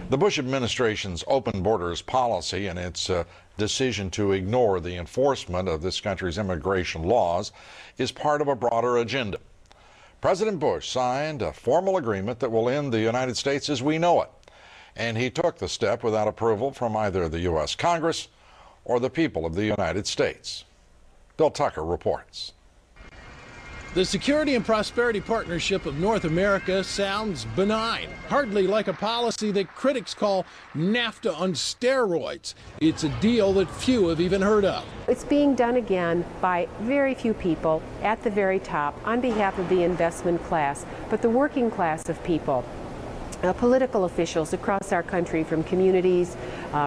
The Bush administration's open borders policy and its decision to ignore the enforcement of this country's immigration laws is part of a broader agenda. President Bush signed a formal agreement that will end the United States as we know it, and he took the step without approval from either the U.S. Congress or the people of the United States. Bill Tucker reports. The Security and Prosperity Partnership of North America sounds benign, hardly like a policy that critics call NAFTA on steroids. It's a deal that few have even heard of. It's being done again by very few people at the very top on behalf of the investment class, but the working class of people. Political officials across our country, from communities,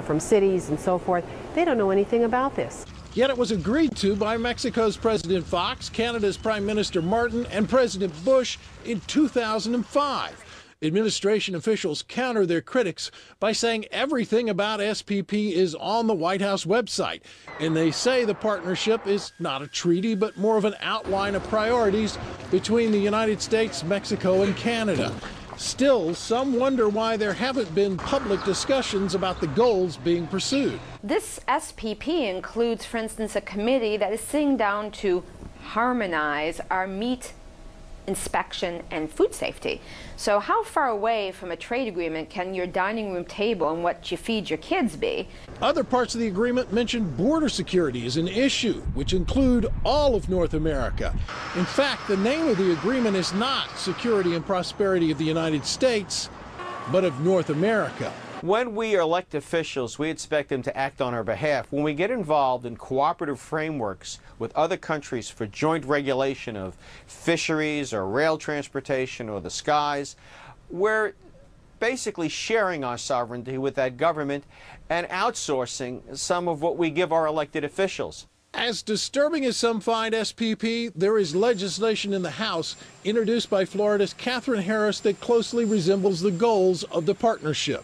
from cities and so forth, they don't know anything about this. Yet it was agreed to by Mexico's President Fox, Canada's Prime Minister Martin, and President Bush in 2005. Administration officials counter their critics by saying everything about SPP is on the White House website. And they say the partnership is not a treaty, but more of an outline of priorities between the United States, Mexico, and Canada. Still, some wonder why there haven't been public discussions about the goals being pursued. This SPP includes, for instance, a committee that is sitting down to harmonize our meat inspection and food safety. So how far away from a trade agreement can your dining room table and what you feed your kids be? Other parts of the agreement mention border security as an issue, which include all of North America. In fact, the name of the agreement is not Security and Prosperity of the United States, but of North America. When we elect officials, we expect them to act on our behalf. When we get involved in cooperative frameworks with other countries for joint regulation of fisheries or rail transportation or the skies, we're basically sharing our sovereignty with that government and outsourcing some of what we give our elected officials. As disturbing as some find SPP, there is legislation in the House introduced by Florida's Catherine Harris that closely resembles the goals of the partnership.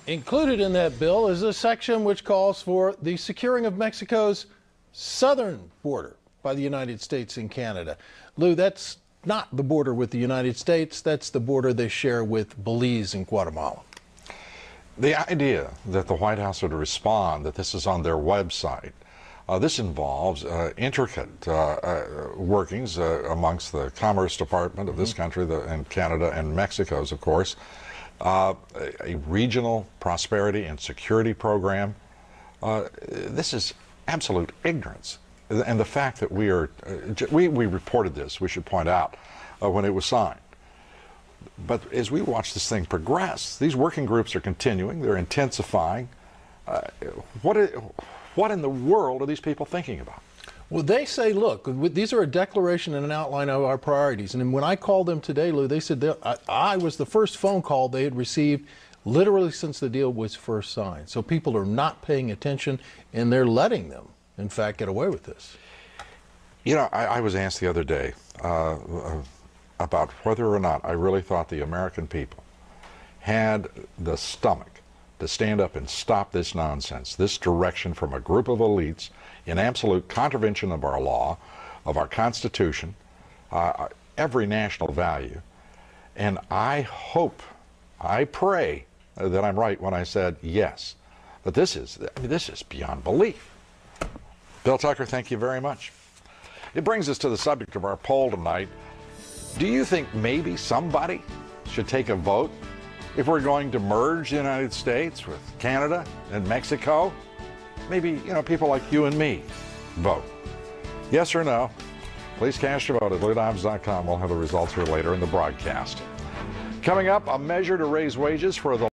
Included in that bill is a section which calls for the securing of Mexico's southern border by the United States and Canada. Lou, that's not the border with the United States, that's the border they share with Belize and Guatemala. The idea that the White House would respond that this is on their website, this involves intricate workings amongst the Commerce Department of this country and Canada and Mexico's, of course. A regional prosperity and security program. This is absolute ignorance. And the fact that we reported this, we should point out, when it was signed. But as we watch this thing progress, these working groups are continuing, they're intensifying. What in the world are these people thinking about? Well, they say, look, these are a declaration and an outline of our priorities. And when I called them today, Lou, they said I was the first phone call they had received literally since the deal was first signed. So people are not paying attention, and they're letting them, in fact, get away with this. You know, I was asked the other day about whether or not I really thought the American people had the stomach to stand up and stop this nonsense, this direction from a group of elites in absolute contravention of our law, of our Constitution, every national value. And I hope, I pray that I'm right when I said yes. But this is beyond belief. Bill Tucker, thank you very much. It brings us to the subject of our poll tonight. Do you think maybe somebody should take a vote if we're going to merge the United States with Canada and Mexico? Maybe, you know, people like you and me vote. Yes or no? Please cast your vote at LouDobbs.com. We'll have the results here later in the broadcast. Coming up, a measure to raise wages for the